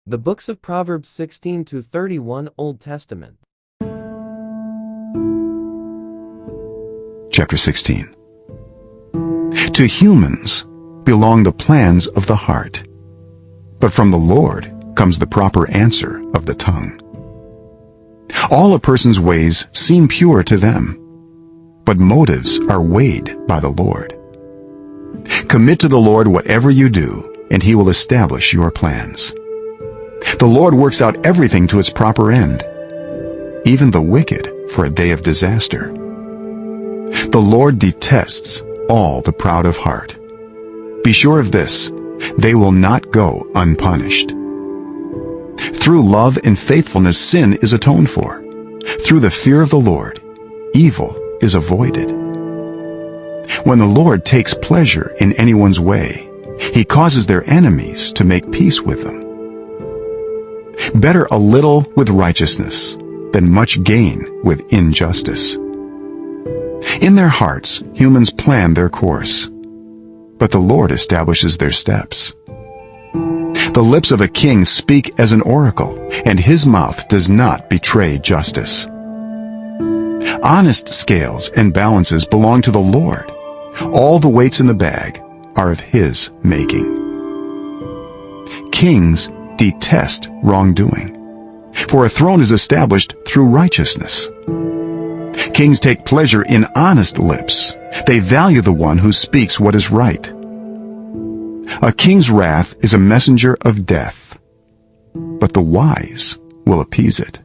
The books of Proverbs 16 to 31 Old Testament. Chapter 16. To humans belong the plans of the heart, but from the Lord comes the proper answer of the tongue. All a person's ways seem pure to them, but motives are weighed by the Lord. Commit to the Lord whatever you do, and he will establish your plans. The Lord works out everything to its proper end, even the wicked for a day of disaster. The Lord detests all the proud of heart. Be sure of this, they will not go unpunished. Through love and faithfulness, sin is atoned for. Through the fear of the Lord, evil is avoided. When the Lord takes pleasure in anyone's way, he causes their enemies to make peace with them. Better a little with righteousness than much gain with injustice. In their hearts, humans plan their course, but the Lord establishes their steps. The lips of a king speak as an oracle, and his mouth does not betray justice. Honest scales and balances belong to the Lord. All the weights in the bag are of his making. Kings detest wrongdoing, for a throne is established through righteousness. Kings take pleasure in honest lips. They value the one who speaks what is right. A king's wrath is a messenger of death, but the wise will appease it.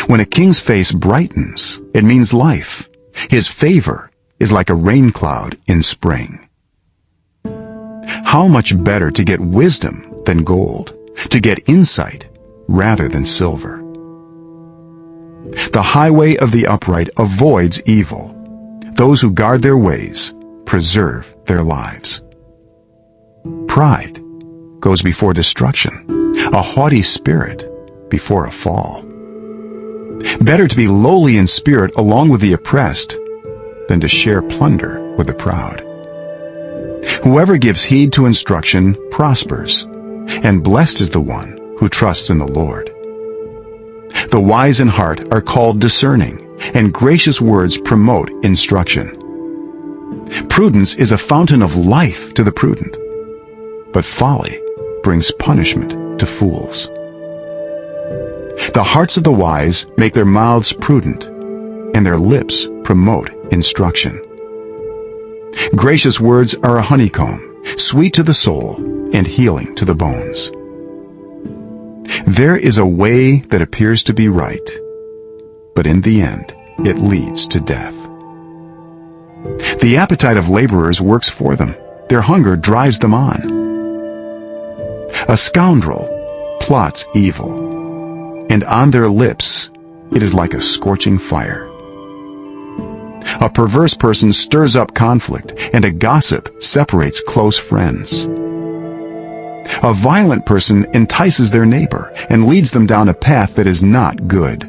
When a king's face brightens, it means life. His favor is like a rain cloud in spring. How much better to get wisdom than gold, to get insight rather than silver. The highway of the upright avoids evil. Those who guard their ways preserve their lives. Pride goes before destruction, a haughty spirit before a fall. Better to be lowly in spirit along with the oppressed than to share plunder with the proud. Whoever gives heed to instruction prospers, and blessed is the one who trusts in the Lord. The wise in heart are called discerning, and gracious words promote instruction. Prudence is a fountain of life to the prudent, but folly brings punishment to fools. The hearts of the wise make their mouths prudent, and their lips promote instruction. Gracious words are a honeycomb, sweet to the soul and healing to the bones. There is a way that appears to be right, but in the end it leads to death. The appetite of laborers works for them. Their hunger drives them on. A scoundrel plots evil, and on their lips it is like a scorching fire. A perverse person stirs up conflict, and a gossip separates close friends. A violent person entices their neighbor and leads them down a path that is not good.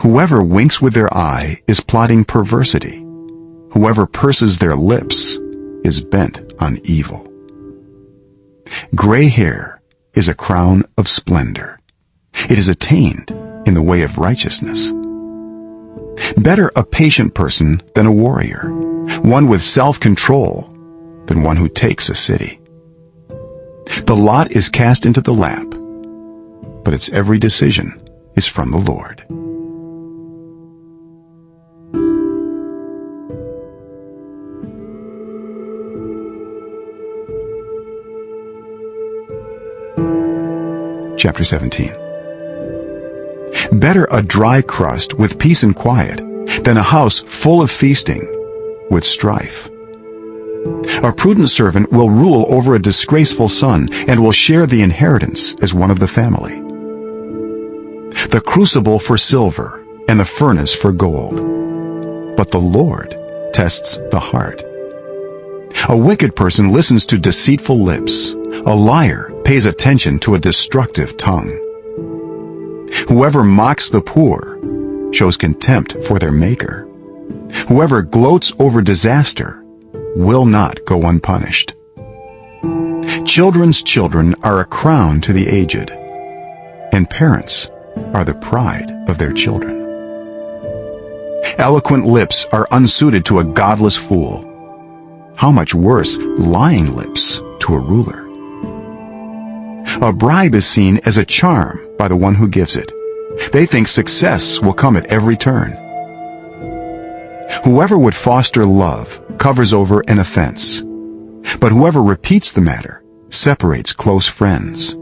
Whoever winks with their eye is plotting perversity. Whoever purses their lips is bent on evil. Gray hair is a crown of splendor. It is attained in the way of righteousness. Better a patient person than a warrior, one with self-control than one who takes a city. The lot is cast into the lap, but its every decision is from the Lord. Chapter 17. Better a dry crust with peace and quiet than a house full of feasting with strife. A prudent servant will rule over a disgraceful son and will share the inheritance as one of the family. The crucible for silver and the furnace for gold, but the Lord tests the heart. A wicked person listens to deceitful lips. A liar pays attention to a destructive tongue. Whoever mocks the poor shows contempt for their maker. Whoever gloats over disaster will not go unpunished. Children's children are a crown to the aged, and parents are the pride of their children. Eloquent lips are unsuited to a godless fool. How much worse lying lips to a ruler. A bribe is seen as a charm by the one who gives it. They think success will come at every turn. Whoever would foster love covers over an offense, but whoever repeats the matter separates close friends.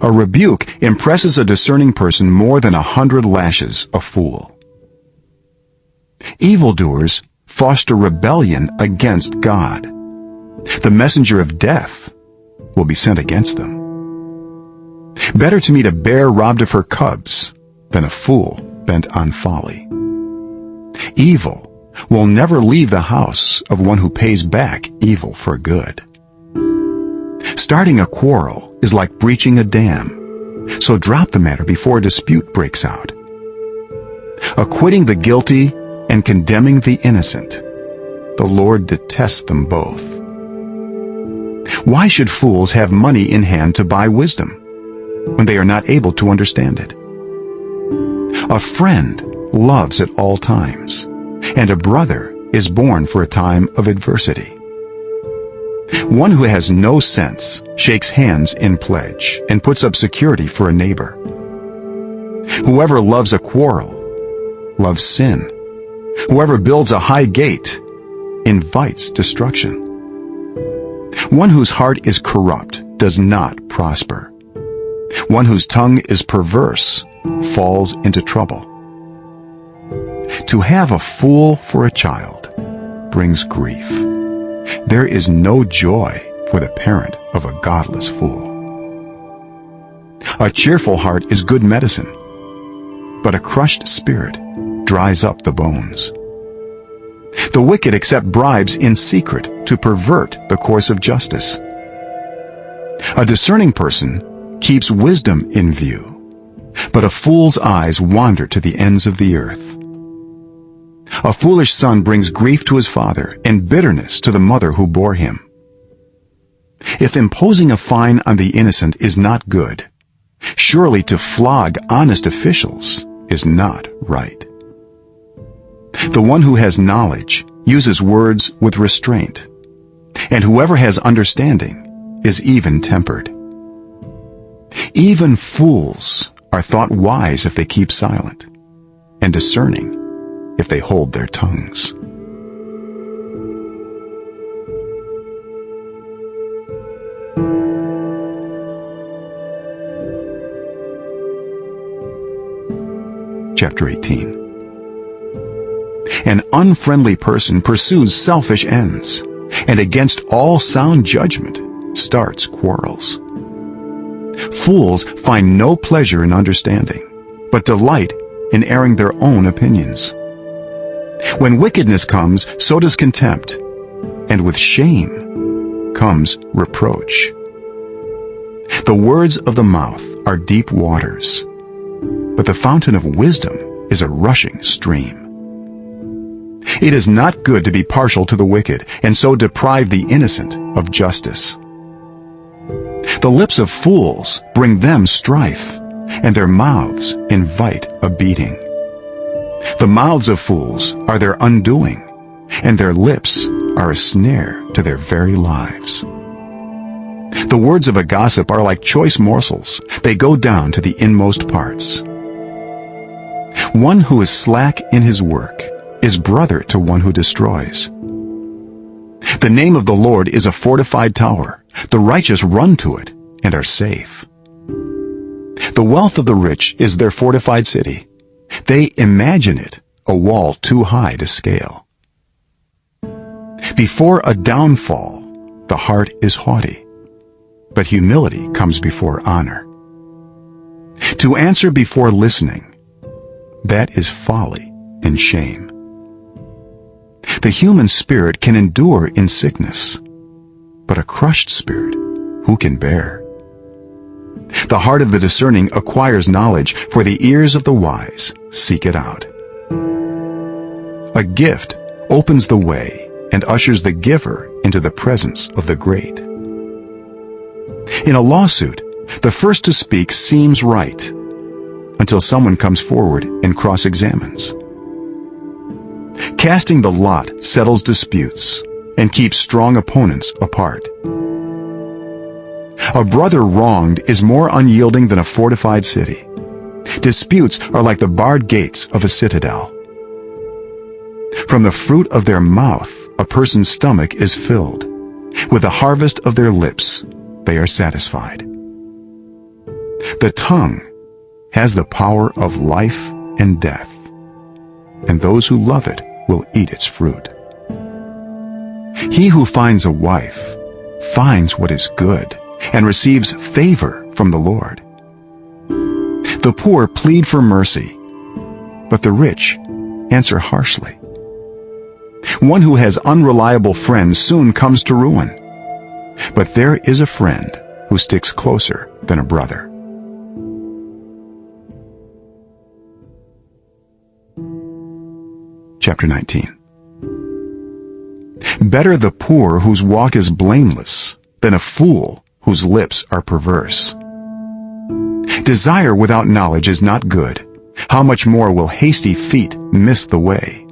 A rebuke impresses a discerning person more than 100 lashes a fool. Evildoers foster rebellion against God. The messenger of death will be sent against them. Better to meet a bear robbed of her cubs than a fool bent on folly. Evil will never leave the house of one who pays back evil for good. Starting a quarrel is like breaching a dam, so drop the matter before a dispute breaks out. Acquitting the guilty and condemning the innocent, the Lord detests them both. Why should fools have money in hand to buy wisdom when they are not able to understand it? A friend loves at all times, and a brother is born for a time of adversity. One who has no sense shakes hands in pledge and puts up security for a neighbor. Whoever loves a quarrel loves sin. Whoever builds a high gate invites destruction. One whose heart is corrupt does not prosper. One whose tongue is perverse falls into trouble. To have a fool for a child brings grief. There is no joy for the parent of a godless fool. A cheerful heart is good medicine, but a crushed spirit dries up the bones. The wicked accept bribes in secret to pervert the course of justice. A discerning person keeps wisdom in view, but a fool's eyes wander to the ends of the earth. A foolish son brings grief to his father and bitterness to the mother who bore him. If imposing a fine on the innocent is not good, surely to flog honest officials is not right. The one who has knowledge uses words with restraint, and whoever has understanding is even-tempered. Even fools are thought wise if they keep silent, and discerning if they hold their tongues. Chapter 18. An unfriendly person pursues selfish ends, and against all sound judgment starts quarrels. Fools find no pleasure in understanding, but delight in airing their own opinions. When wickedness comes, so does contempt, and with shame comes reproach. The words of the mouth are deep waters, but the fountain of wisdom is a rushing stream. It is not good to be partial to the wicked, and so deprive the innocent of justice. The lips of fools bring them strife, and their mouths invite a beating. The mouths of fools are their undoing, and their lips are a snare to their very lives. The words of a gossip are like choice morsels. They go down to the inmost parts. One who is slack in his work is brother to one who destroys. The name of the Lord is a fortified tower. The righteous run to it and are safe. The wealth of the rich is their fortified city. They imagine it a wall too high to scale. Before a downfall, the heart is haughty, but humility comes before honor. To answer before listening, that is folly and shame. The human spirit can endure in sickness, but a crushed spirit who can bear? The heart of the discerning acquires knowledge, for the ears of the wise seek it out. A gift opens the way and ushers the giver into the presence of the great. In a lawsuit, the first to speak seems right until someone comes forward and cross-examines. Casting the lot settles disputes and keeps strong opponents apart. A brother wronged is more unyielding than a fortified city. Disputes are like the barred gates of a citadel. From the fruit of their mouth, a person's stomach is filled. With the harvest of their lips, they are satisfied. The tongue has the power of life and death, and those who love it will eat its fruit. He who finds a wife finds what is good and receives favor from the Lord. The poor plead for mercy, but the rich answer harshly. One who has unreliable friends soon comes to ruin, but there is a friend who sticks closer than a brother. Chapter 19. Better the poor whose walk is blameless than a fool whose lips are perverse. Desire without knowledge is not good. How much more will hasty feet miss the way?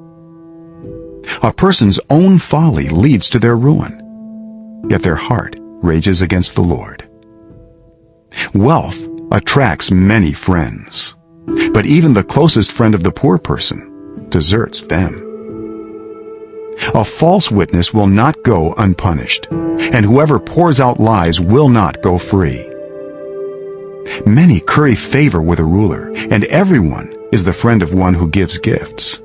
A person's own folly leads to their ruin, yet their heart rages against the Lord. Wealth attracts many friends, but even the closest friend of the poor person deserts them. A false witness will not go unpunished, and whoever pours out lies will not go free. Many curry favor with a ruler, and everyone is the friend of one who gives gifts.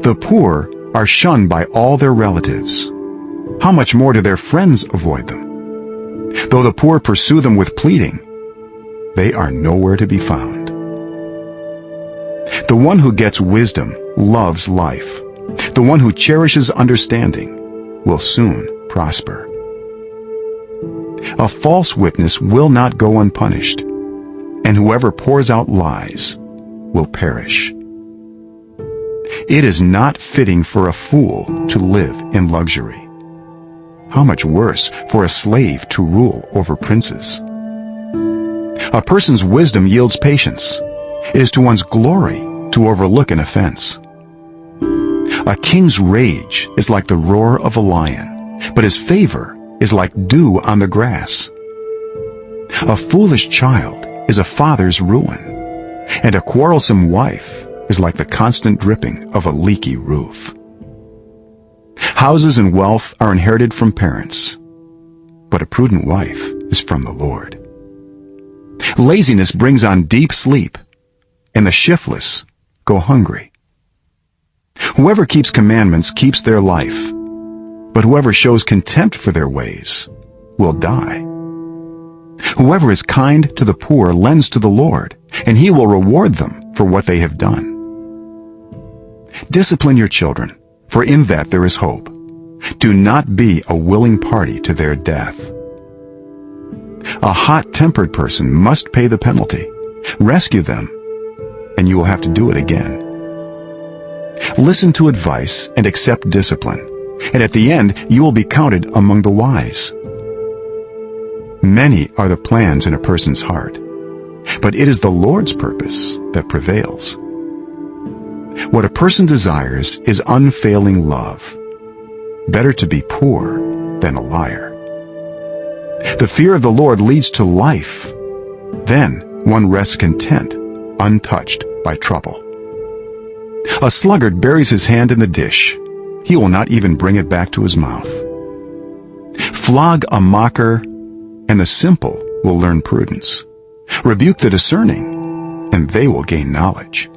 The poor are shunned by all their relatives. How much more do their friends avoid them? Though the poor pursue them with pleading, they are nowhere to be found. The one who gets wisdom loves life. The one who cherishes understanding will soon prosper. A false witness will not go unpunished, and whoever pours out lies will perish. It is not fitting for a fool to live in luxury. How much worse for a slave to rule over princes? A person's wisdom yields patience. It is to one's glory to overlook an offense. A king's rage is like the roar of a lion, but his favor is like dew on the grass. A foolish child is a father's ruin, and a quarrelsome wife is like the constant dripping of a leaky roof. Houses and wealth are inherited from parents, but a prudent wife is from the Lord. Laziness brings on deep sleep, and the shiftless go hungry. Whoever keeps commandments keeps their life, but whoever shows contempt for their ways will die. Whoever is kind to the poor lends to the Lord, and he will reward them for what they have done. Discipline your children, for in that there is hope. Do not be a willing party to their death. A hot-tempered person must pay the penalty. Rescue them, and you will have to do it again. Listen to advice and accept discipline, and at the end you will be counted among the wise. Many are the plans in a person's heart, but it is the Lord's purpose that prevails. What a person desires is unfailing love. Better to be poor than a liar. The fear of the Lord leads to life. Then one rests content, untouched by trouble. A sluggard buries his hand in the dish. He will not even bring it back to his mouth. Flog a mocker, and the simple will learn prudence. Rebuke the discerning, and they will gain knowledge.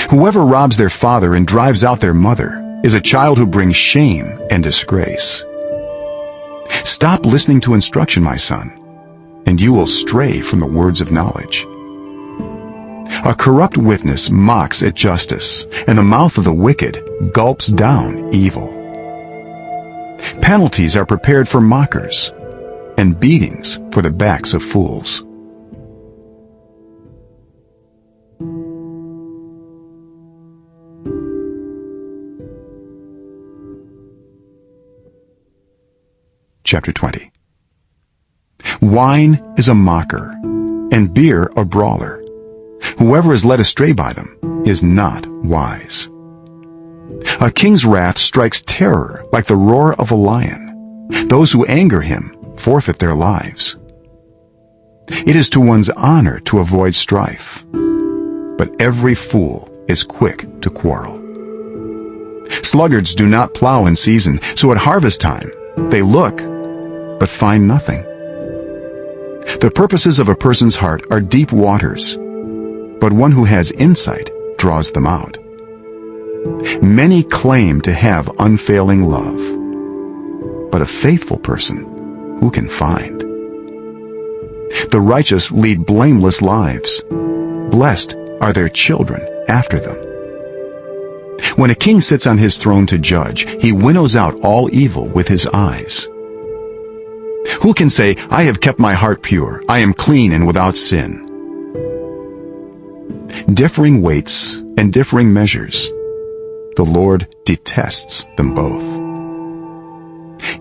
Whoever robs their father and drives out their mother is a child who brings shame and disgrace. Stop listening to instruction, my son, and you will stray from the words of knowledge. A corrupt witness mocks at justice, and the mouth of the wicked gulps down evil. Penalties are prepared for mockers, and beatings for the backs of fools. Chapter 20. Wine is a mocker, and beer a brawler. Whoever is led astray by them is not wise. A king's wrath strikes terror like the roar of a lion. Those who anger him forfeit their lives. It is to one's honor to avoid strife, but every fool is quick to quarrel. Sluggards do not plow in season, so at harvest time they look, but find nothing. The purposes of a person's heart are deep waters, but one who has insight draws them out. Many claim to have unfailing love, but a faithful person who can find? The righteous lead blameless lives. Blessed are their children after them. When a king sits on his throne to judge, he winnows out all evil with his eyes. Who can say, I have kept my heart pure, I am clean and without sin? Differing weights and differing measures, the Lord detests them both.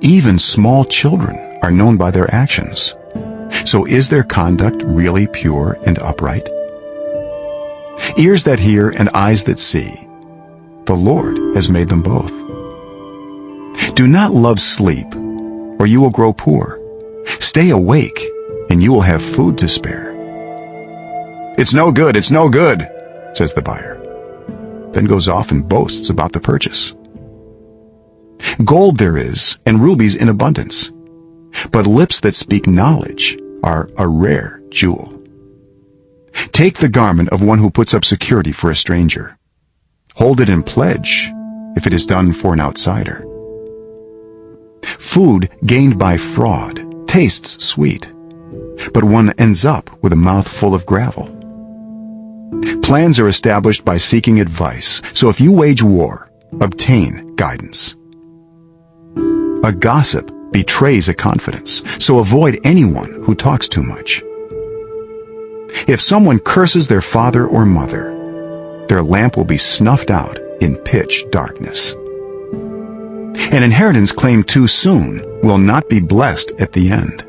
Even small children are known by their actions. So is their conduct really pure and upright? Ears that hear and eyes that see, the Lord has made them both. Do not love sleep, or you will grow poor. Stay awake, and you will have food to spare. It's no good, says the buyer, then goes off and boasts about the purchase. Gold there is, and rubies in abundance, but lips that speak knowledge are a rare jewel. Take the garment of one who puts up security for a stranger. Hold it in pledge if it is done for an outsider. Food gained by fraud tastes sweet, but one ends up with a mouth full of gravel. Plans are established by seeking advice, so if you wage war, obtain guidance. A gossip betrays a confidence, so avoid anyone who talks too much. If someone curses their father or mother, their lamp will be snuffed out in pitch darkness. An inheritance claimed too soon will not be blessed at the end.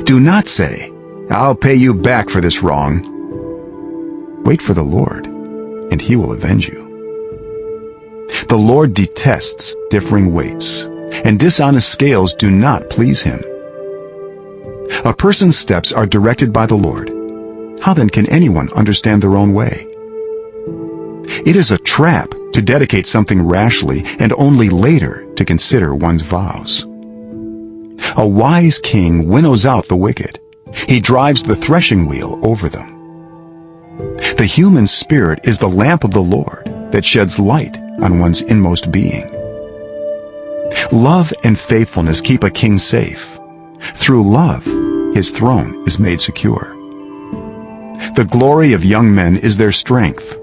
Do not say, I'll pay you back for this wrong. Wait for the Lord, and he will avenge you. The Lord detests differing weights, and dishonest scales do not please him. A person's steps are directed by the Lord. How then can anyone understand their own way? It is a trap to dedicate something rashly and only later to consider one's vows. A wise king winnows out the wicked. He drives the threshing wheel over them. The human spirit is the lamp of the Lord that sheds light on one's inmost being. Love and faithfulness keep a king safe. Through love, his throne is made secure. The glory of young men is their strength.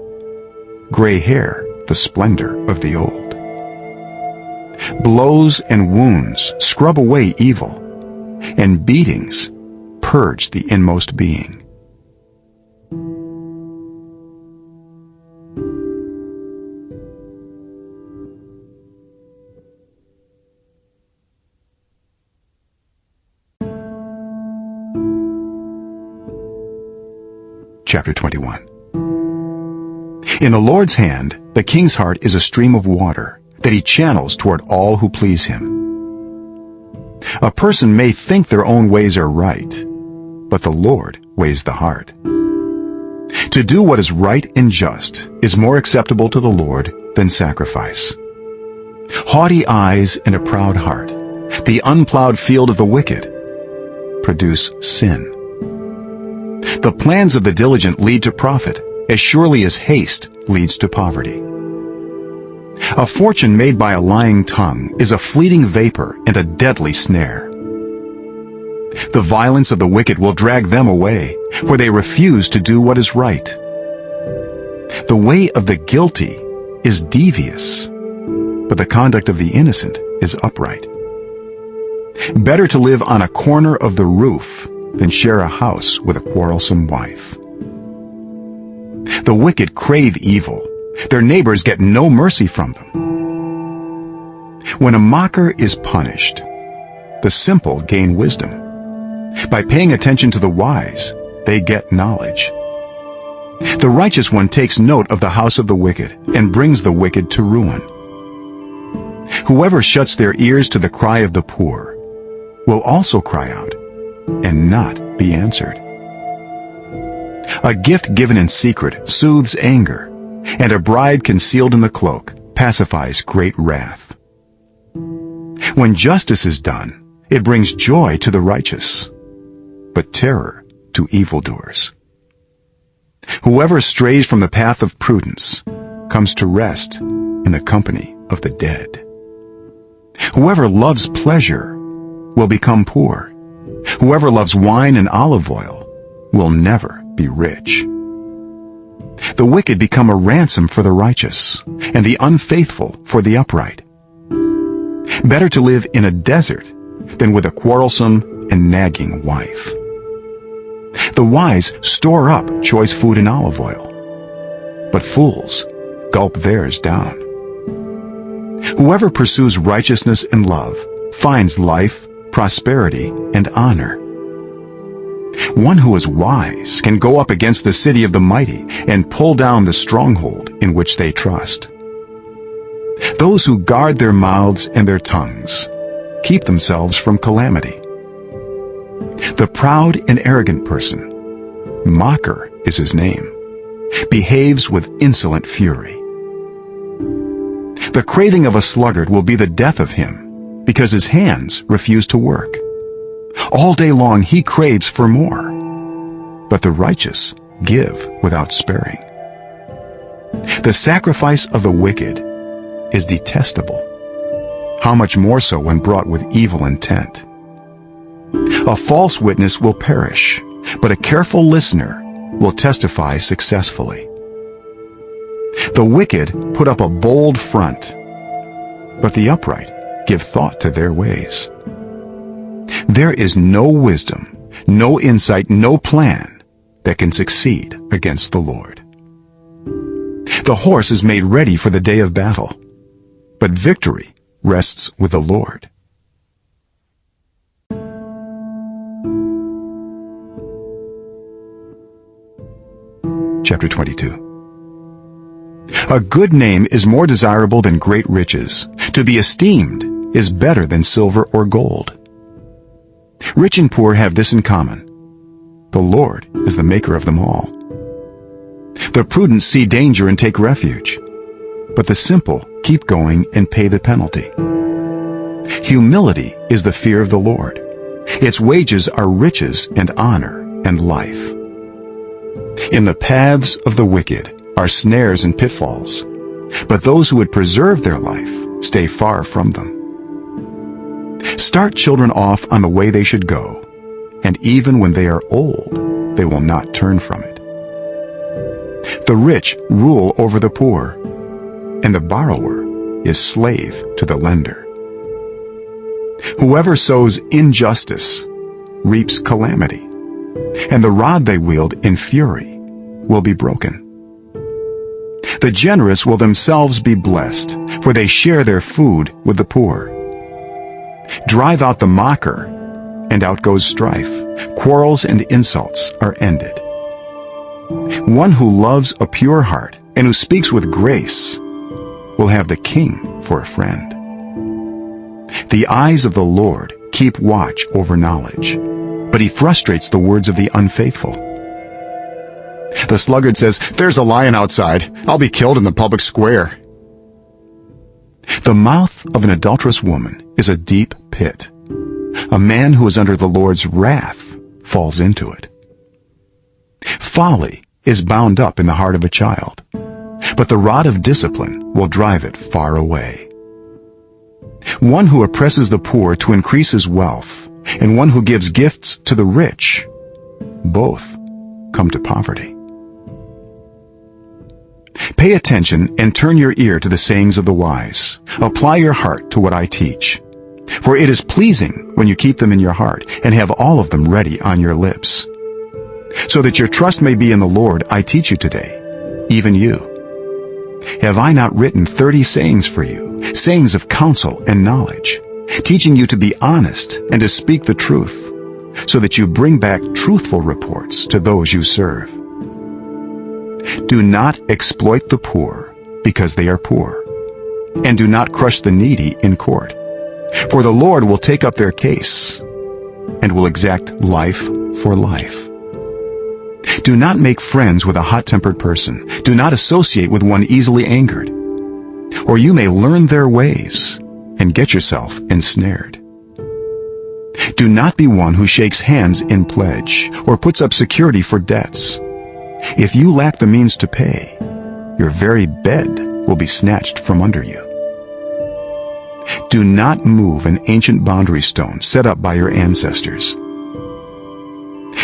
Gray hair, the splendor of the old. Blows and wounds scrub away evil, and beatings purge the inmost being. Chapter 21. In the Lord's hand, the king's heart is a stream of water that he channels toward all who please him. A person may think their own ways are right, but the Lord weighs the heart. To do what is right and just is more acceptable to the Lord than sacrifice. Haughty eyes and a proud heart, the unplowed field of the wicked, produce sin. The plans of the diligent lead to profit, as surely as haste leads to poverty. A fortune made by a lying tongue is a fleeting vapor and a deadly snare. The violence of the wicked will drag them away, for they refuse to do what is right. The way of the guilty is devious, but the conduct of the innocent is upright. Better to live on a corner of the roof than share a house with a quarrelsome wife. The wicked crave evil. Their neighbors get no mercy from them. When a mocker is punished, the simple gain wisdom, By paying attention to the wise, they get knowledge. The righteous one takes note of the house of the wicked and brings the wicked to ruin. Whoever shuts their ears to the cry of the poor will also cry out and not be answered. A gift given in secret soothes anger, and a bribe concealed in the cloak pacifies great wrath. When justice is done, it brings joy to the righteous, but terror to evildoers. Whoever strays from the path of prudence comes to rest in the company of the dead. Whoever loves pleasure will become poor. Whoever loves wine and olive oil will never be rich. The wicked become a ransom for the righteous, and the unfaithful for the upright. Better to live in a desert than with a quarrelsome and nagging wife. The wise store up choice food and olive oil, but fools gulp theirs down. Whoever pursues righteousness and love finds life, prosperity, and honor. One who is wise can go up against the city of the mighty and pull down the stronghold in which they trust. Those who guard their mouths and their tongues keep themselves from calamity. The proud and arrogant person, mocker is his name, behaves with insolent fury. The craving of a sluggard will be the death of him, because his hands refuse to work. All day long he craves for more, but the righteous give without sparing. The sacrifice of the wicked is detestable. How much more so when brought with evil intent? A false witness will perish, but a careful listener will testify successfully. The wicked put up a bold front, but the upright give thought to their ways. There is no wisdom, no insight, no plan that can succeed against the Lord. The horse is made ready for the day of battle, but victory rests with the Lord. Chapter 22. A good name is more desirable than great riches. To be esteemed is better than silver or gold. Rich and poor have this in common: the Lord is the maker of them all. The prudent see danger and take refuge, but the simple keep going and pay the penalty. Humility is the fear of the Lord. Its wages are riches and honor and life. In the paths of the wicked are snares and pitfalls, but those who would preserve their life stay far from them. Start children off on the way they should go, and even when they are old, they will not turn from it. The rich rule over the poor, and the borrower is slave to the lender. Whoever sows injustice reaps calamity, and the rod they wield in fury will be broken. The generous will themselves be blessed, for they share their food with the poor. Drive out the mocker, and out goes strife. Quarrels and insults are ended. One who loves a pure heart and who speaks with grace will have the king for a friend. The eyes of the Lord keep watch over knowledge, but he frustrates the words of the unfaithful. The sluggard says, "There's a lion outside. I'll be killed in the public square." The mouth of an adulterous woman is a deep pit. A man who is under the Lord's wrath falls into it. Folly is bound up in the heart of a child, but the rod of discipline will drive it far away. One who oppresses the poor to increase his wealth, and one who gives gifts to the rich, both come to poverty. Pay attention and turn your ear to the sayings of the wise. Apply your heart to what I teach. For it is pleasing when you keep them in your heart and have all of them ready on your lips. So that your trust may be in the Lord, I teach you today, even you. Have I not written 30 sayings for you, sayings of counsel and knowledge, teaching you to be honest and to speak the truth, so that you bring back truthful reports to those you serve. Do not exploit the poor because they are poor, and do not crush the needy in court, for the Lord will take up their case and will exact life for life. Do not make friends with a hot-tempered person. Do not associate with one easily angered, or you may learn their ways and get yourself ensnared. Do not be one who shakes hands in pledge or puts up security for debts. If you lack the means to pay, your very bed will be snatched from under you. Do not move an ancient boundary stone set up by your ancestors.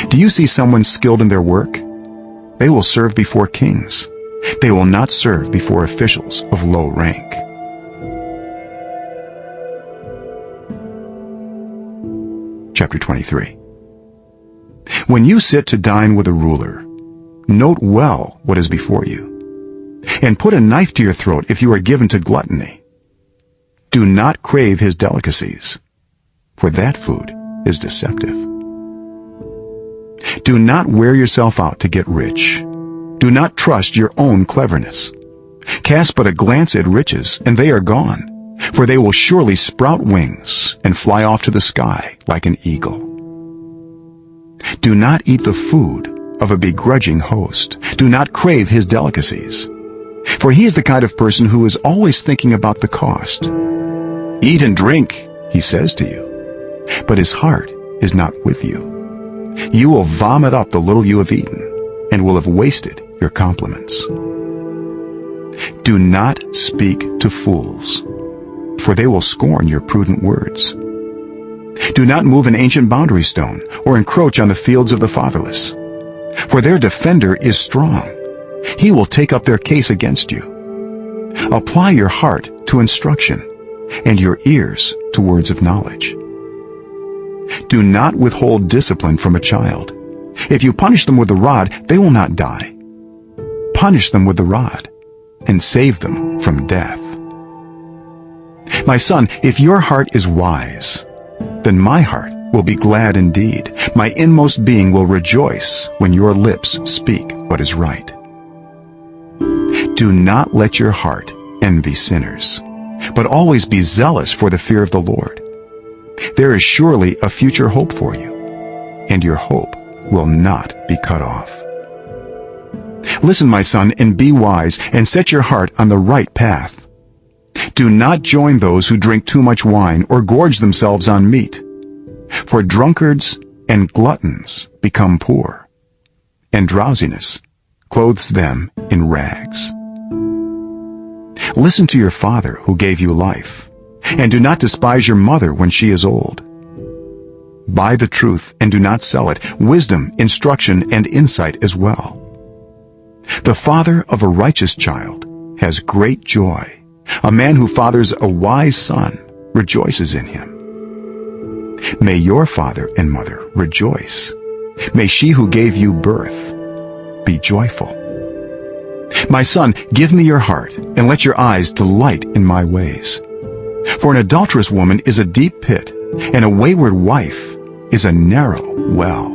Do you see someone skilled in their work? They will serve before kings. They will not serve before officials of low rank. Chapter 23. When you sit to dine with a ruler, note well what is before you, and put a knife to your throat if you are given to gluttony. Do not crave his delicacies, for that food is deceptive. Do not wear yourself out to get rich. Do not trust your own cleverness. Cast but a glance at riches, and they are gone, for they will surely sprout wings and fly off to the sky like an eagle. Do not eat the food of a begrudging host. Do not crave his delicacies, for he is the kind of person who is always thinking about the cost. Eat and drink, he says to you, but his heart is not with you. You will vomit up the little you have eaten, and will have wasted your compliments. Do not speak to fools, for they will scorn your prudent words. Do not move an ancient boundary stone, or encroach on the fields of the fatherless, for their defender is strong. He will take up their case against you. Apply your heart to instruction, and your ears to words of knowledge. Do not withhold discipline from a child. If you punish them with the rod, they will not die. Punish them with the rod, and save them from death. My son, if your heart is wise, then my heart will be glad indeed. My inmost being will rejoice when your lips speak what is right. Do not let your heart envy sinners, but always be zealous for the fear of the Lord. There is surely a future hope for you, and your hope will not be cut off. Listen, my son, and be wise, and set your heart on the right path. Do not join those who drink too much wine or gorge themselves on meat, for drunkards and gluttons become poor, and drowsiness clothes them in rags. Listen to your father who gave you life, and do not despise your mother when she is old. Buy the truth and do not sell it, wisdom, instruction, and insight as well. The father of a righteous child has great joy. A man who fathers a wise son rejoices in him. May your father and mother rejoice. May she who gave you birth be joyful. My son, give me your heart, and let your eyes delight in my ways. For an adulterous woman is a deep pit, and a wayward wife is a narrow well.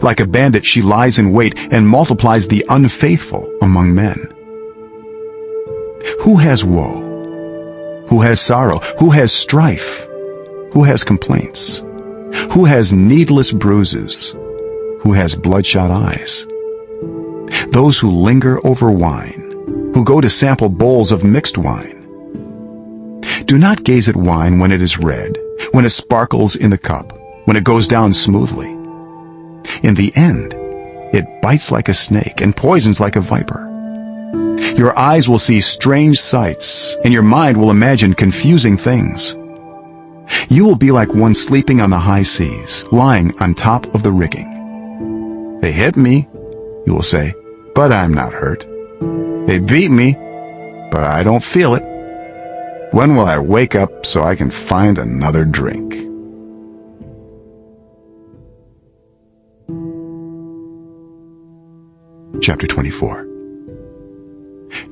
Like a bandit she lies in wait and multiplies the unfaithful among men. Who has woe? Who has sorrow? Who has strife? Who has complaints? Who has needless bruises? Who has bloodshot eyes? Those who linger over wine, who go to sample bowls of mixed wine. Do not gaze at wine when it is red, when it sparkles in the cup, when it goes down smoothly. In the end, it bites like a snake and poisons like a viper. Your eyes will see strange sights, and your mind will imagine confusing things. You will be like one sleeping on the high seas, lying on top of the rigging. They hit me, you will say, but I'm not hurt. They beat me, but I don't feel it. When will I wake up so I can find another drink? Chapter 24.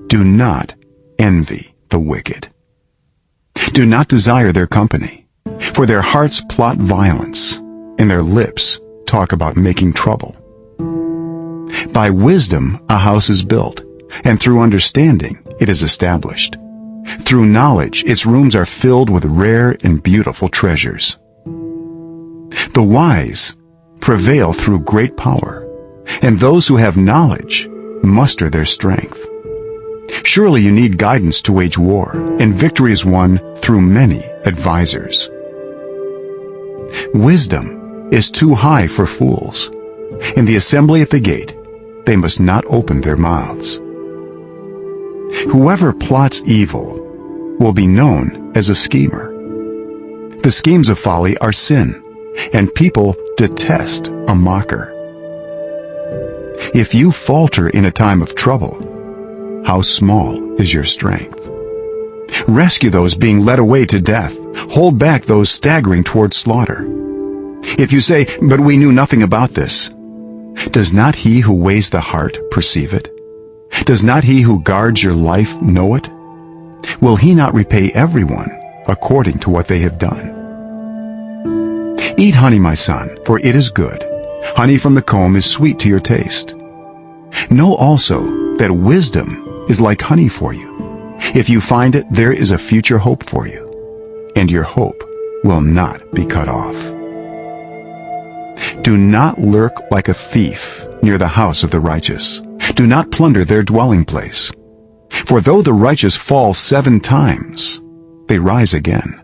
Do not envy the wicked. Do not desire their company, for their hearts plot violence, and their lips talk about making trouble. By wisdom a house is built, and through understanding it is established. Through knowledge its rooms are filled with rare and beautiful treasures. The wise prevail through great power, and those who have knowledge muster their strength. Surely you need guidance to wage war, and victory is won through many advisers. Wisdom is too high for fools. In the assembly at the gate, they must not open their mouths. Whoever plots evil will be known as a schemer. The schemes of folly are sin, and people detest a mocker. If you falter in a time of trouble, how small is your strength? Rescue those being led away to death. Hold back those staggering toward slaughter. If you say, "But we knew nothing about this," does not he who weighs the heart perceive it? Does not he who guards your life know it? Will he not repay everyone according to what they have done? Eat honey, my son, for it is good. Honey from the comb is sweet to your taste. Know also that wisdom is like honey for you. If you find it, there is a future hope for you, and your hope will not be cut off. Do not lurk like a thief near the house of the righteous. Do not plunder their dwelling place. For though the righteous fall 7 times, they rise again.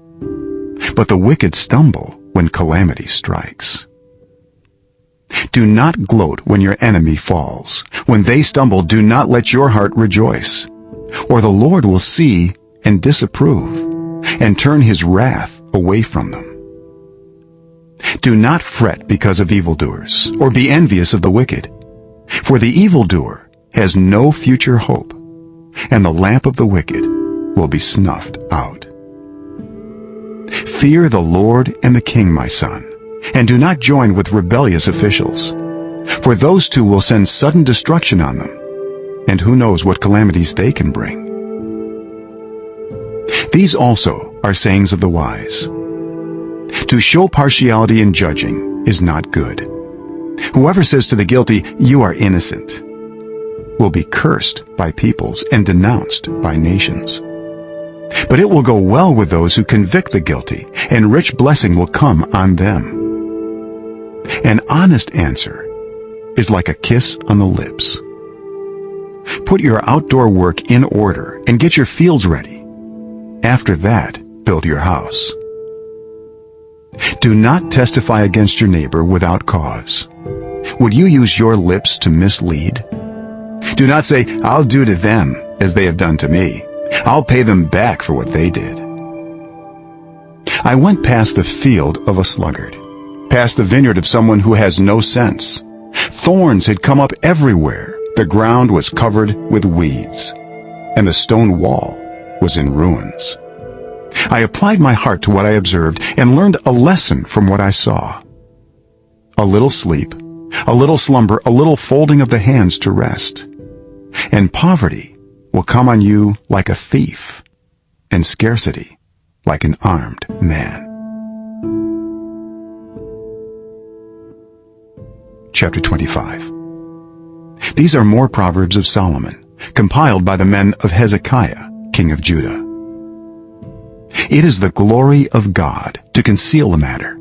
But the wicked stumble when calamity strikes. Do not gloat when your enemy falls. When they stumble, do not let your heart rejoice. Or the Lord will see and disapprove, and turn his wrath away from them. Do not fret because of evildoers, or be envious of the wicked. For the evildoer has no future hope, and the lamp of the wicked will be snuffed out. Fear the Lord and the king, my son, and do not join with rebellious officials. For those two will send sudden destruction on them, and who knows what calamities they can bring. These also are sayings of the wise. To show partiality in judging is not good. Whoever says to the guilty, "You are innocent," will be cursed by peoples and denounced by nations. But it will go well with those who convict the guilty, and rich blessing will come on them. An honest answer is like a kiss on the lips. Put your outdoor work in order and get your fields ready. After that, build your house. Do not testify against your neighbor without cause. Would you use your lips to mislead? Do not say, "I'll do to them as they have done to me. I'll pay them back for what they did." I went past the field of a sluggard, past the vineyard of someone who has no sense. Thorns had come up everywhere. The ground was covered with weeds, and the stone wall was in ruins. I applied my heart to what I observed and learned a lesson from what I saw. A little sleep, a little slumber, a little folding of the hands to rest, and poverty will come on you like a thief, and scarcity like an armed man. Chapter 25. These are more Proverbs of Solomon, compiled by the men of Hezekiah, king of Judah. It is the glory of God to conceal a matter.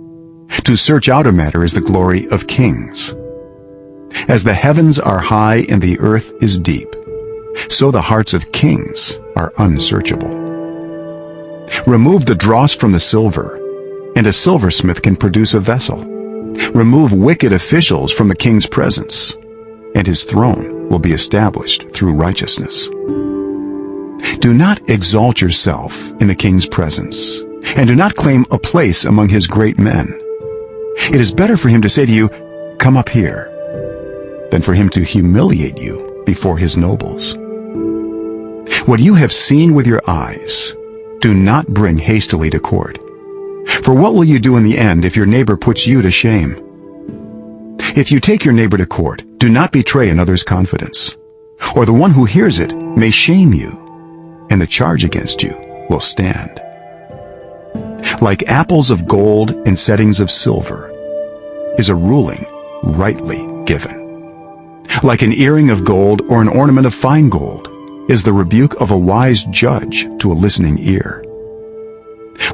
To search out a matter is the glory of kings. As the heavens are high and the earth is deep, so the hearts of kings are unsearchable. Remove the dross from the silver, and a silversmith can produce a vessel. Remove wicked officials from the king's presence, and his throne will be established through righteousness. Do not exalt yourself in the king's presence, and do not claim a place among his great men. It is better for him to say to you, "Come up here," than for him to humiliate you before his nobles. What you have seen with your eyes, do not bring hastily to court. For what will you do in the end if your neighbor puts you to shame? If you take your neighbor to court, do not betray another's confidence, or the one who hears it may shame you, and the charge against you will stand. Like apples of gold in settings of silver, is a ruling rightly given. Like an earring of gold or an ornament of fine gold is the rebuke of a wise judge to a listening ear.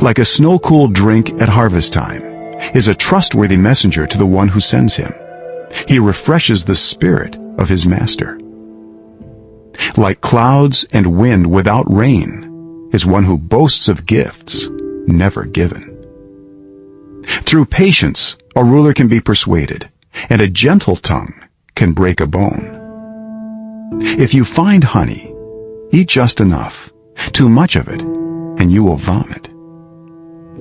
Like a snow-cooled drink at harvest time is a trustworthy messenger to the one who sends him. He refreshes the spirit of his master. Like clouds and wind without rain is one who boasts of gifts never given. Through patience, a ruler can be persuaded, and a gentle tongue can break a bone. If you find honey, eat just enough, too much of it, and you will vomit.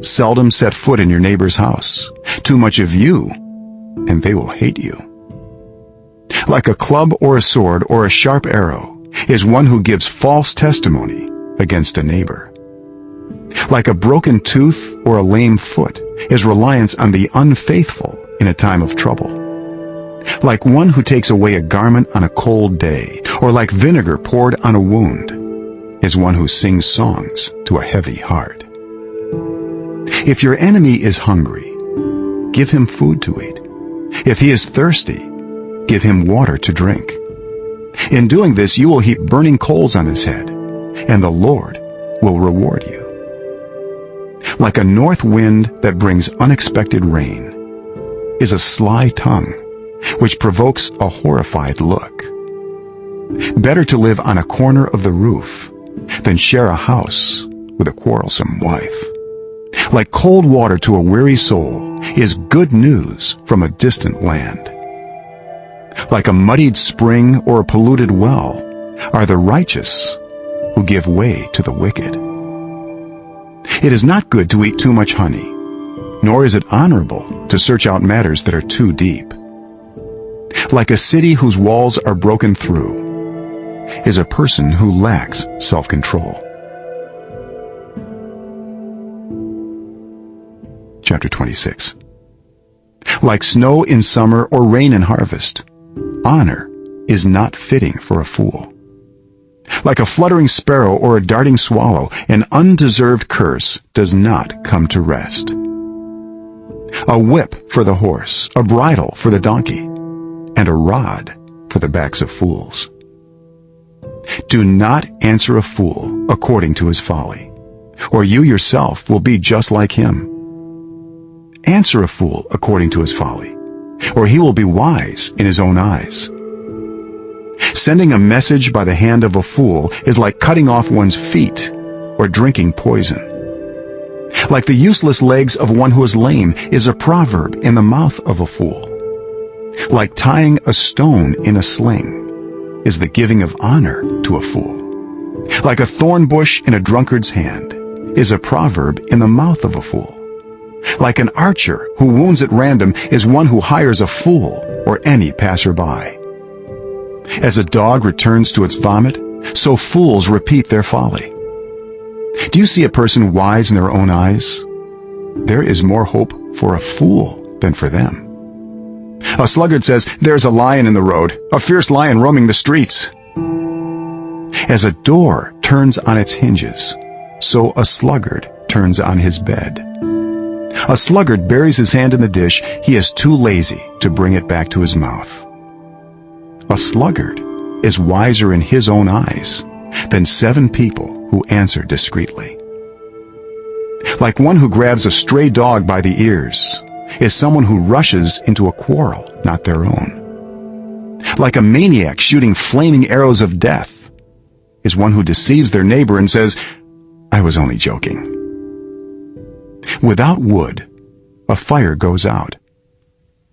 Seldom set foot in your neighbor's house, too much of you, and they will hate you. Like a club or a sword or a sharp arrow is one who gives false testimony against a neighbor. Like a broken tooth or a lame foot is reliance on the unfaithful in a time of trouble. Like one who takes away a garment on a cold day, or like vinegar poured on a wound, is one who sings songs to a heavy heart. If your enemy is hungry, give him food to eat. If he is thirsty, give him water to drink. In doing this, you will heap burning coals on his head, and the Lord will reward you. Like a north wind that brings unexpected rain is a sly tongue, which provokes a horrified look. Better to live on a corner of the roof than share a house with a quarrelsome wife. Like cold water to a weary soul is good news from a distant land. Like a muddied spring or a polluted well are the righteous who give way to the wicked. It is not good to eat too much honey, nor is it honorable to search out matters that are too deep. Like a city whose walls are broken through is a person who lacks self-control. Chapter 26. Like snow in summer or rain in harvest, honor is not fitting for a fool. Like a fluttering sparrow or a darting swallow, an undeserved curse does not come to rest. A whip for the horse, a bridle for the donkey, and a rod for the backs of fools. Do not answer a fool according to his folly, or you yourself will be just like him. Answer a fool according to his folly, or he will be wise in his own eyes. Sending a message by the hand of a fool is like cutting off one's feet or drinking poison. Like the useless legs of one who is lame is a proverb in the mouth of a fool. Like tying a stone in a sling is the giving of honor to a fool. Like a thorn bush in a drunkard's hand is a proverb in the mouth of a fool. Like an archer who wounds at random is one who hires a fool or any passerby. As a dog returns to its vomit, so fools repeat their folly. Do you see a person wise in their own eyes? There is more hope for a fool than for them. A sluggard says, "There's a lion in the road, a fierce lion roaming the streets." As a door turns on its hinges, so a sluggard turns on his bed. A sluggard buries his hand in the dish. He is too lazy to bring it back to his mouth. A sluggard is wiser in his own eyes than 7 people who answer discreetly. Like one who grabs a stray dog by the ears is someone who rushes into a quarrel not their own. Like a maniac shooting flaming arrows of death is one who deceives their neighbor and says, "I was only joking." Without wood, a fire goes out.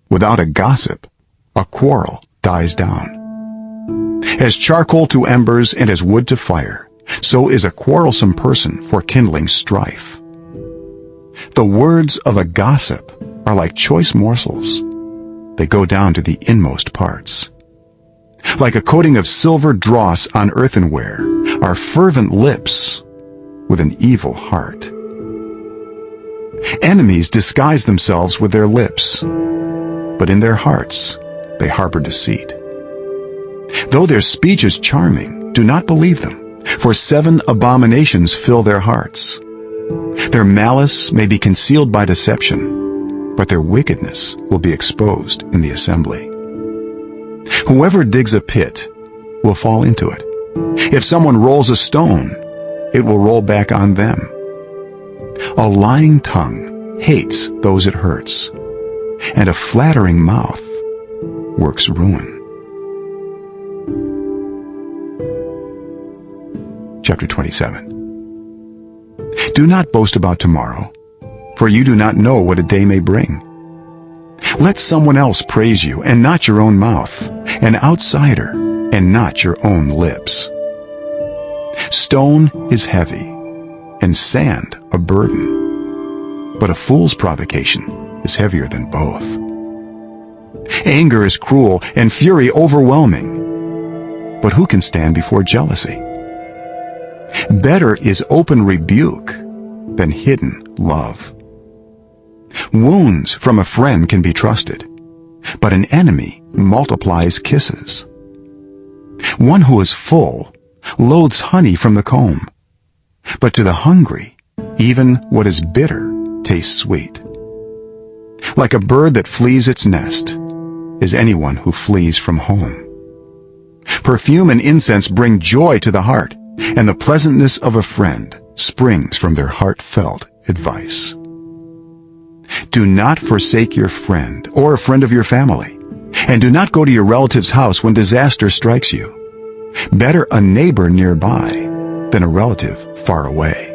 Without a gossip, a quarrel dies down. As charcoal to embers and as wood to fire, so is a quarrelsome person for kindling strife. The words of a gossip are like choice morsels. They go down to the inmost parts. Like a coating of silver dross on earthenware are fervent lips with an evil heart. Enemies disguise themselves with their lips, but in their hearts they harbor deceit. Though their speech is charming, do not believe them, for 7 abominations fill their hearts. Their malice may be concealed by deception, but their wickedness will be exposed in the assembly. Whoever digs a pit will fall into it. If someone rolls a stone, it will roll back on them. A lying tongue hates those it hurts, and a flattering mouth works ruin. Chapter 27. Do not boast about tomorrow, for you do not know what a day may bring. Let someone else praise you, and not your own mouth, an outsider, and not your own lips. Stone is heavy, and sand a burden, but a fool's provocation is heavier than both. Anger is cruel, and fury overwhelming, but who can stand before jealousy? Better is open rebuke than hidden love. Wounds from a friend can be trusted, but an enemy multiplies kisses. One who is full loathes honey from the comb, but to the hungry, even what is bitter tastes sweet. Like a bird that flees its nest is anyone who flees from home. Perfume and incense bring joy to the heart, and the pleasantness of a friend springs from their heartfelt advice. Do not forsake your friend or a friend of your family, and do not go to your relative's house when disaster strikes you. Better a neighbor nearby than a relative far away.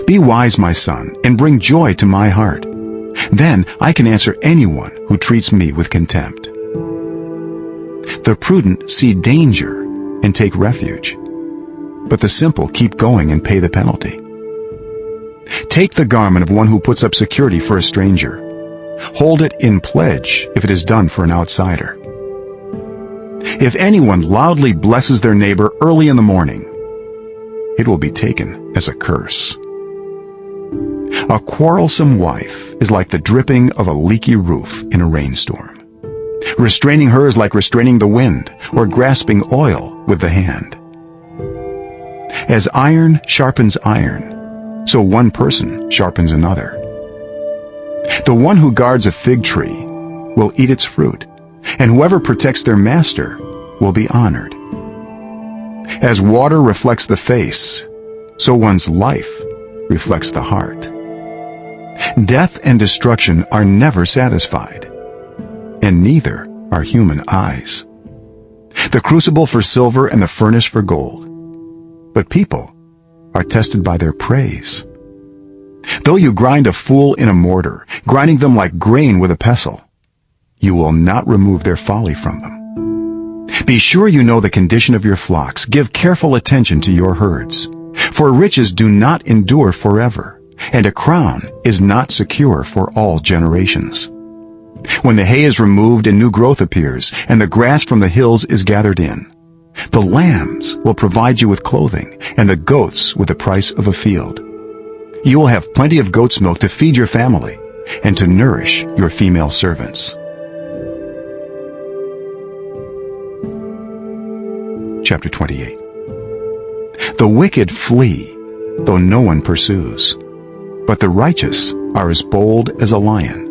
Be wise, my son, and bring joy to my heart. Then I can answer anyone who treats me with contempt. The prudent see danger and take refuge, but the simple keep going and pay the penalty. Take the garment of one who puts up security for a stranger. Hold it in pledge if it is done for an outsider. If anyone loudly blesses their neighbor early in the morning, it will be taken as a curse. A quarrelsome wife is like the dripping of a leaky roof in a rainstorm. Restraining her is like restraining the wind or grasping oil with the hand. As iron sharpens iron, so one person sharpens another. The one who guards a fig tree will eat its fruit, and whoever protects their master will be honored. As water reflects the face, so one's life reflects the heart. Death and destruction are never satisfied, and neither are human eyes. The crucible for silver and the furnace for gold, but people are tested by their praise. Though you grind a fool in a mortar, grinding them like grain with a pestle, you will not remove their folly from them. Be sure you know the condition of your flocks. Give careful attention to your herds. For riches do not endure forever, and a crown is not secure for all generations. When the hay is removed and new growth appears, and the grass from the hills is gathered in, the lambs will provide you with clothing, and the goats with the price of a field. You will have plenty of goat's milk to feed your family, and to nourish your female servants. Chapter 28. The wicked flee, though no one pursues, but the righteous are as bold as a lion.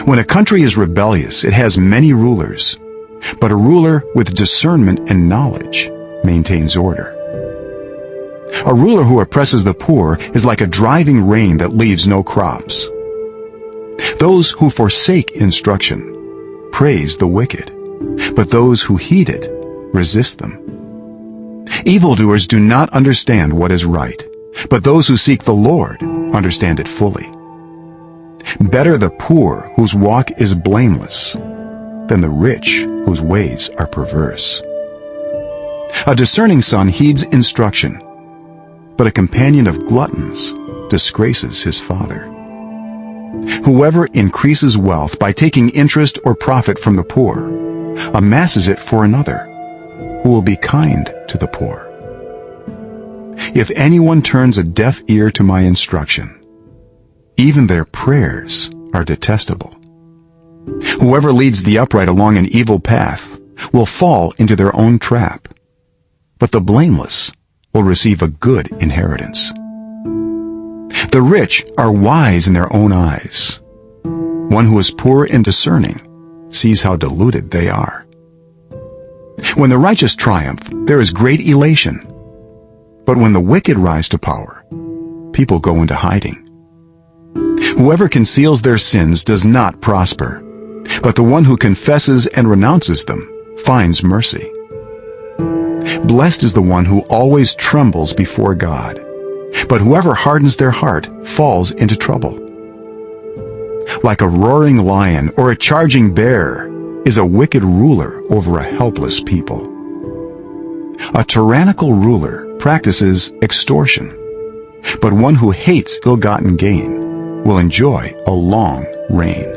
When a country is rebellious, it has many rulers, but a ruler with discernment and knowledge maintains order. A ruler who oppresses the poor is like a driving rain that leaves no crops. Those who forsake instruction praise the wicked, but those who heed it resist them. Evildoers do not understand what is right, but those who seek the Lord understand it fully. Better the poor whose walk is blameless than the rich whose ways are perverse. A discerning son heeds instruction, but a companion of gluttons disgraces his father. Whoever increases wealth by taking interest or profit from the poor amasses it for another, who will be kind to the poor. If anyone turns a deaf ear to my instruction, even their prayers are detestable. Whoever leads the upright along an evil path will fall into their own trap, but the blameless will receive a good inheritance. The rich are wise in their own eyes. One who is poor and discerning sees how deluded they are. When the righteous triumph, there is great elation. But when the wicked rise to power, people go into hiding. Whoever conceals their sins does not prosper, but the one who confesses and renounces them finds mercy. Blessed is the one who always trembles before God, but whoever hardens their heart falls into trouble. Like a roaring lion or a charging bear is a wicked ruler over a helpless people. A tyrannical ruler practices extortion, but one who hates ill-gotten gain will enjoy a long reign.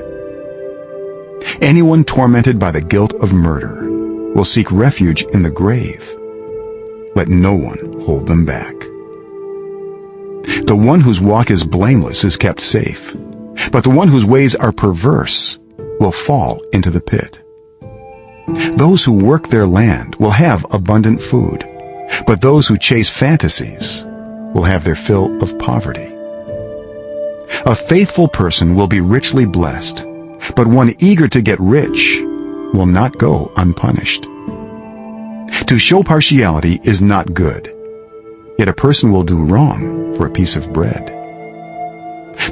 Anyone tormented by the guilt of murder will seek refuge in the grave. Let no one hold them back. The one whose walk is blameless is kept safe, but the one whose ways are perverse will fall into the pit. Those who work their land will have abundant food, but those who chase fantasies will have their fill of poverty. A faithful person will be richly blessed, but one eager to get rich will not go unpunished. To show partiality is not good, yet a person will do wrong for a piece of bread.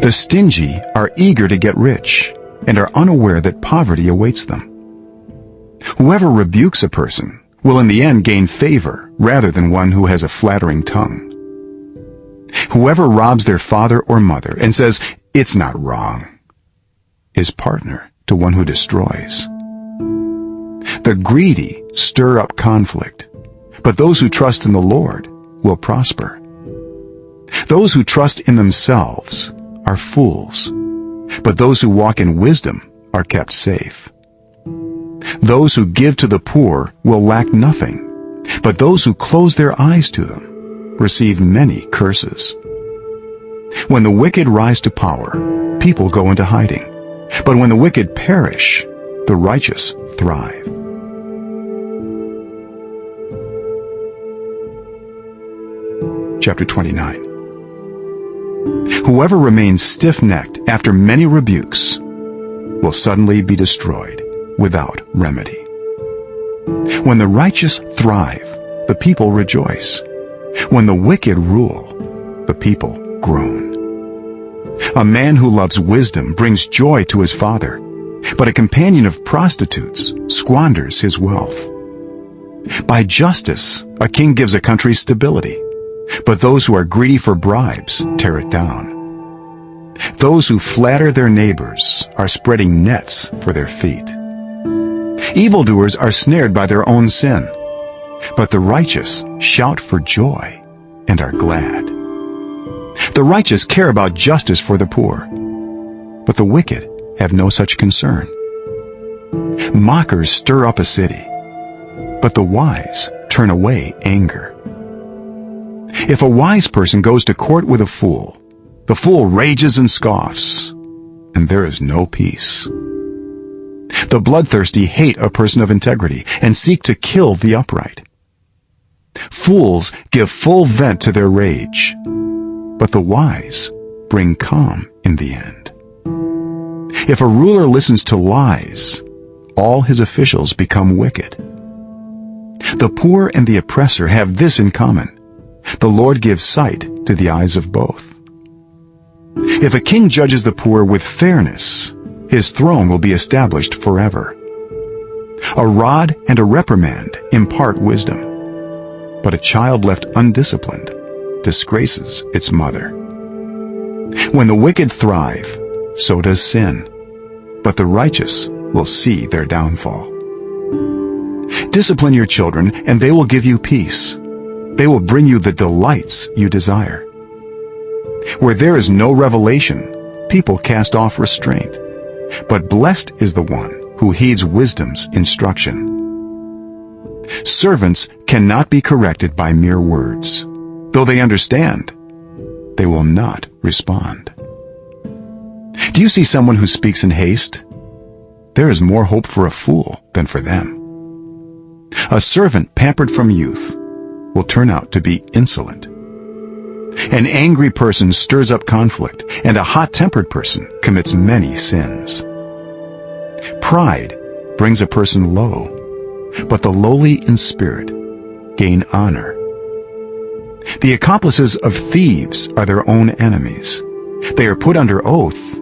The stingy are eager to get rich and are unaware that poverty awaits them. Whoever rebukes a person will in the end gain favor rather than one who has a flattering tongue. Whoever robs their father or mother and says, "It's not wrong," is partner to one who destroys. The greedy stir up conflict, but those who trust in the Lord will prosper. Those who trust in themselves are fools, but those who walk in wisdom are kept safe. Those who give to the poor will lack nothing, but those who close their eyes to them receive many curses. When the wicked rise to power, people go into hiding, but when the wicked perish, the righteous thrive. Chapter 29. Whoever remains stiff-necked after many rebukes will suddenly be destroyed without remedy. When the righteous thrive, the people rejoice. When the wicked rule, the people groan. A man who loves wisdom brings joy to his father, but a companion of prostitutes squanders his wealth. By justice, a king gives a country stability, but those who are greedy for bribes tear it down. Those who flatter their neighbors are spreading nets for their feet. Evildoers are snared by their own sin, but the righteous shout for joy and are glad. The righteous care about justice for the poor, but the wicked have no such concern. Mockers stir up a city, but the wise turn away anger. If a wise person goes to court with a fool, the fool rages and scoffs, and there is no peace. The bloodthirsty hate a person of integrity and seek to kill the upright. Fools give full vent to their rage, but the wise bring calm in the end. If a ruler listens to lies, all his officials become wicked. The poor and the oppressor have this in common: the Lord gives sight to the eyes of both. If a king judges the poor with fairness, his throne will be established forever. A rod and a reprimand impart wisdom, but a child left undisciplined disgraces its mother. When the wicked thrive, so does sin, but the righteous will see their downfall. Discipline your children, and they will give you peace. They will bring you the delights you desire. Where there is no revelation, people cast off restraint, but blessed is the one who heeds wisdom's instruction. Servants cannot be corrected by mere words. Though they understand, they will not respond. Do you see someone who speaks in haste? There is more hope for a fool than for them. A servant pampered from youth will turn out to be insolent. An angry person stirs up conflict, and a hot-tempered person commits many sins. Pride brings a person low, but the lowly in spirit gain honor. The accomplices of thieves are their own enemies. They are put under oath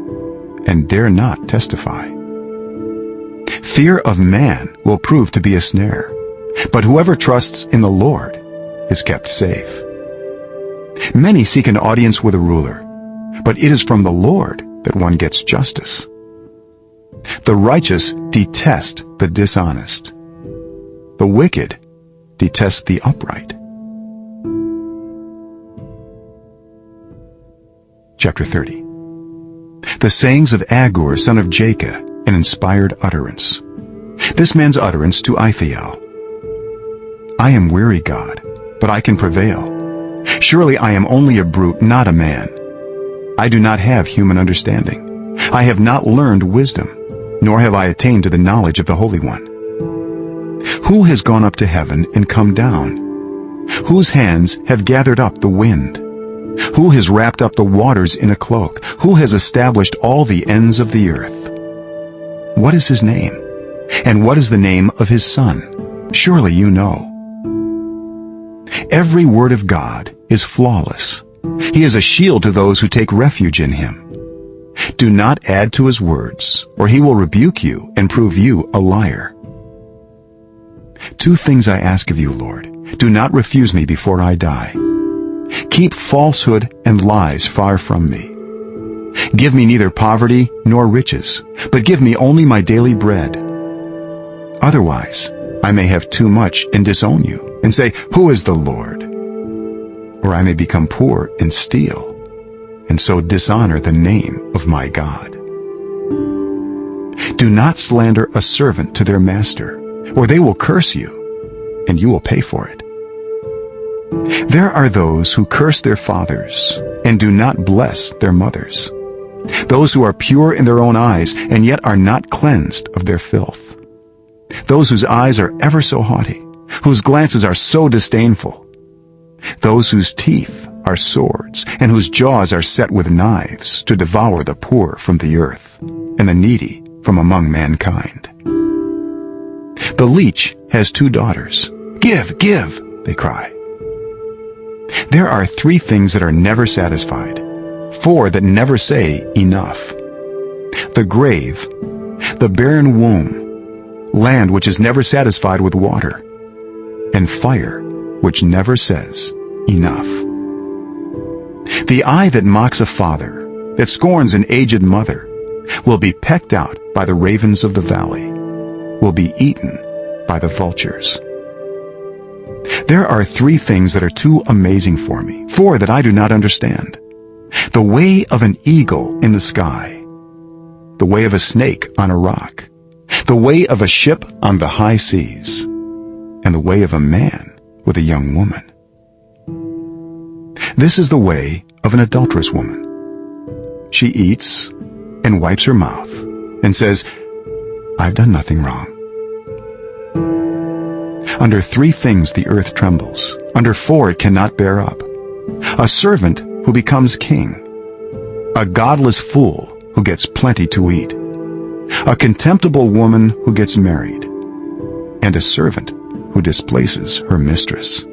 and dare not testify. Fear of man will prove to be a snare, but whoever trusts in the Lord is kept safe. Many seek an audience with a ruler, but it is from the Lord that one gets justice. The righteous detest the dishonest. The wicked detest the upright. Chapter 30. The sayings of Agur, son of Jacob, an inspired utterance. This man's utterance to Ithiel. I am weary, God, but I can prevail. Surely I am only a brute, not a man. I do not have human understanding. I have not learned wisdom, nor have I attained to the knowledge of the Holy One. Who has gone up to heaven and come down? Whose hands have gathered up the wind? Who has wrapped up the waters in a cloak? Who has established all the ends of the earth? What is his name? And what is the name of his son? Surely you know. Every word of God is flawless. He is a shield to those who take refuge in him. Do not add to his words, or he will rebuke you and prove you a liar. 2 things I ask of you, Lord. Do not refuse me before I die. Keep falsehood and lies far from me. Give me neither poverty nor riches, but give me only my daily bread. Otherwise, I may have too much and disown you, and say, Who is the Lord? Or I may become poor and steal, and so dishonor the name of my God. Do not slander a servant to their master, or they will curse you, and you will pay for it. There are those who curse their fathers and do not bless their mothers, those who are pure in their own eyes and yet are not cleansed of their filth, those whose eyes are ever so haughty, whose glances are so disdainful, those whose teeth are swords and whose jaws are set with knives to devour the poor from the earth and the needy from among mankind. The leech has 2 daughters. Give, give, they cry. There are 3 things that are never satisfied, 4 that never say enough. The grave, the barren womb, land which is never satisfied with water, and fire which never says enough. The eye that mocks a father, that scorns an aged mother, will be pecked out by the ravens of the valley, will be eaten by the vultures. There are 3 things that are too amazing for me, 4 that I do not understand. The way of an eagle in the sky, the way of a snake on a rock, the way of a ship on the high seas, and the way of a man with a young woman. This is the way of an adulterous woman. She eats and wipes her mouth and says, I've done nothing wrong. Under 3 things the earth trembles. Under 4 it cannot bear up. A servant who becomes king. A godless fool who gets plenty to eat. A contemptible woman who gets married. And a servant who displaces her mistress.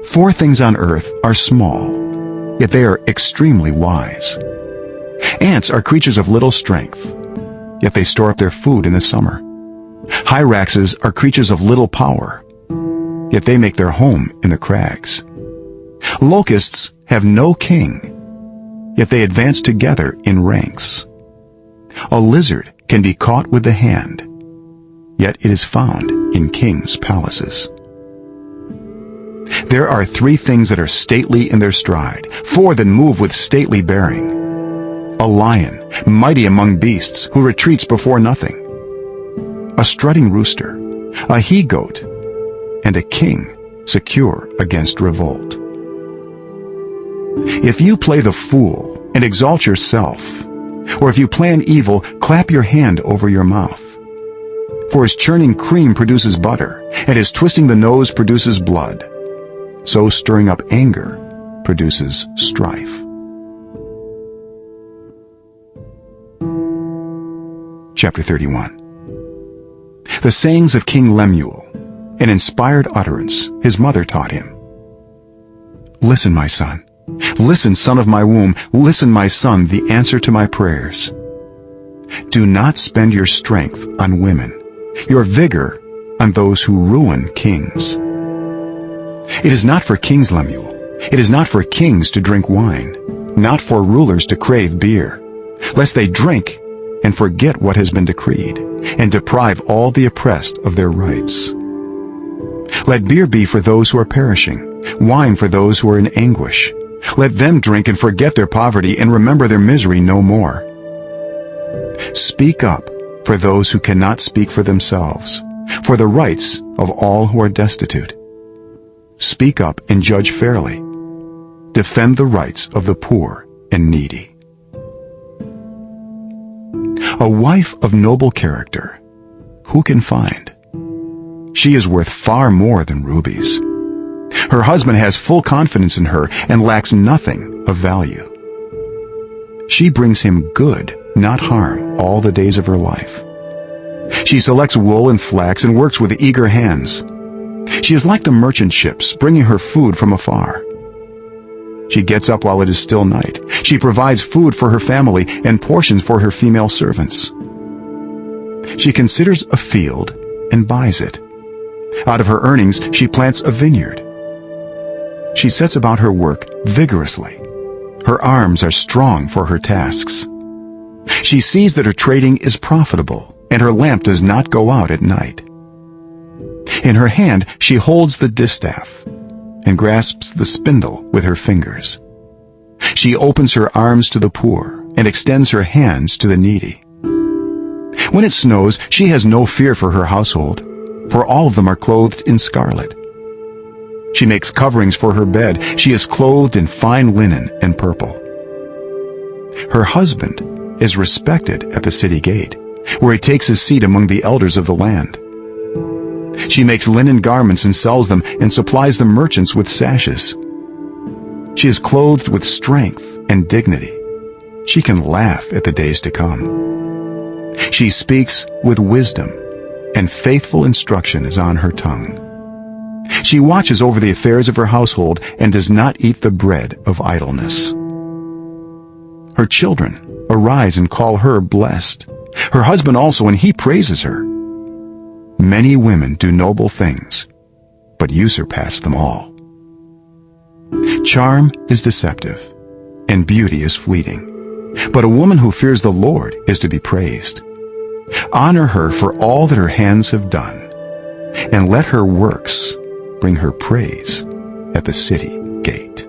4 things on earth are small, yet they are extremely wise. Ants are creatures of little strength, yet they store up their food in the summer. Hyraxes are creatures of little power, yet they make their home in the crags. Locusts have no king, yet they advance together in ranks. A lizard can be caught with the hand, yet it is found in kings' palaces. There are 3 things that are stately in their stride, 4 that move with stately bearing. A lion, mighty among beasts, who retreats before nothing. A strutting rooster, a he-goat, and a king secure against revolt. If you play the fool and exalt yourself, or if you plan evil, clap your hand over your mouth. For as churning cream produces butter, and as twisting the nose produces blood, so stirring up anger produces strife. Chapter 31. The sayings of King Lemuel, an inspired utterance his mother taught him. Listen, my son. Listen, son of my womb. Listen, my son, the answer to my prayers. Do not spend your strength on women, your vigor on those who ruin kings. It is not for kings, Lemuel. It is not for kings to drink wine, not for rulers to crave beer, lest they drink and forget what has been decreed, and deprive all the oppressed of their rights. Let beer be for those who are perishing, wine for those who are in anguish. Let them drink and forget their poverty and remember their misery no more. Speak up for those who cannot speak for themselves, for the rights of all who are destitute. Speak up and judge fairly. Defend the rights of the poor and needy. A wife of noble character, who can find? She is worth far more than rubies. Her husband has full confidence in her and lacks nothing of value. She brings him good, not harm, all the days of her life. She selects wool and flax and works with eager hands. She is like the merchant ships, bringing her food from afar. She gets up while it is still night. She provides food for her family and portions for her female servants. She considers a field and buys it. Out of her earnings, she plants a vineyard. She sets about her work vigorously. Her arms are strong for her tasks. She sees that her trading is profitable, and her lamp does not go out at night. In her hand she holds the distaff and grasps the spindle with her fingers. She opens her arms to the poor and extends her hands to the needy. When it snows, she has no fear for her household, for all of them are clothed in scarlet. She makes coverings for her bed. She is clothed in fine linen and purple. Her husband is respected at the city gate, where he takes his seat among the elders of the land. She makes linen garments and sells them, and supplies the merchants with sashes. She is clothed with strength and dignity. She can laugh at the days to come. She speaks with wisdom, and faithful instruction is on her tongue. She watches over the affairs of her household and does not eat the bread of idleness. Her children arise and call her blessed. Her husband also, and he praises her. Many women do noble things, but you surpass them all. Charm is deceptive, and beauty is fleeting, but a woman who fears the Lord is to be praised. Honor her for all that her hands have done, and let her works bring her praise at the city gate.